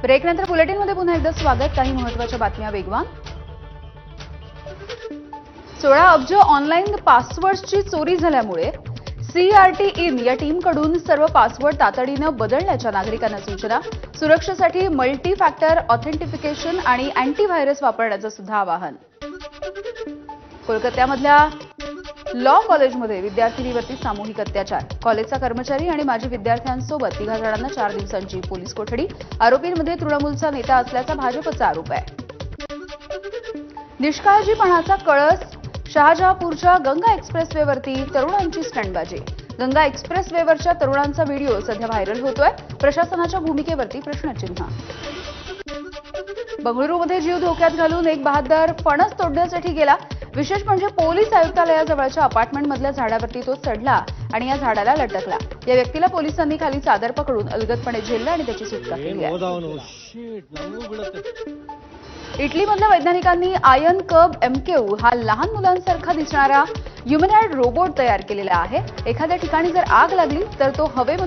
ब्रेकनंतर बुलेटिनमध्ये पुन्हा एकदा स्वागत. काही महत्त्वाच्या बातम्या वेगवान. 16 अब्ज ऑनलाईन पासवर्ड्सची चोरी झाल्यामुळे CRT इन या टीमकडून सर्व पासवर्ड तातडीनं बदलण्याच्या नागरिकांना सूचना. सुरक्षेसाठी मल्टी फॅक्टर ऑथेंटिफिकेशन आणि अँटीव्हायरस वापरण्याचं सुद्धा आवाहन. कोलकात्यामधल्या लॉ कॉलेजमध्ये विद्यार्थिनीवरती सामूहिक अत्याचार. कॉलेजचा कर्मचारी आणि माजी विद्यार्थ्यांसोबत 3 जणांना 4 दिवसांची पोलीस कोठडी. आरोपींमध्ये तृणमूलचा नेता असल्याचा भाजपचा आरोप आहे. निष्काळजीपणाचा कळस. शहाजहापूरच्या गंगा एक्सप्रेसवेवरती तरुणांची स्टंटबाजी. गंगा एक्सप्रेसवेवरच्या तरुणांचा व्हिडिओ सध्या व्हायरल होतोय. प्रशासनाच्या भूमिकेवरती प्रश्नचिन्ह. बंगळुरूमध्ये जीव धोक्यात घालून एक बहाद्दर फणस तोडण्यासाठी गेला. विशेष म्हणजे पोलीस आयुक्तालयाजवळच्या अपार्टमेंटमधल्या झाडावरती तो चढला आणि या झाडाला लटकला. या व्यक्तीला पोलिसांनी खाली चादर पकडून अलगदपणे झेललं आणि त्याची सुटका केली आहे. इटलीमधल्या वैज्ञानिकांनी आयन कब MQ हा लहान मुलांसारखा दिसणारा ह्युमनॉइड रोबोट तयार केलेला आहे. एखाद्या ठिकाणी जर आग लागली तर तो हवेमध्ये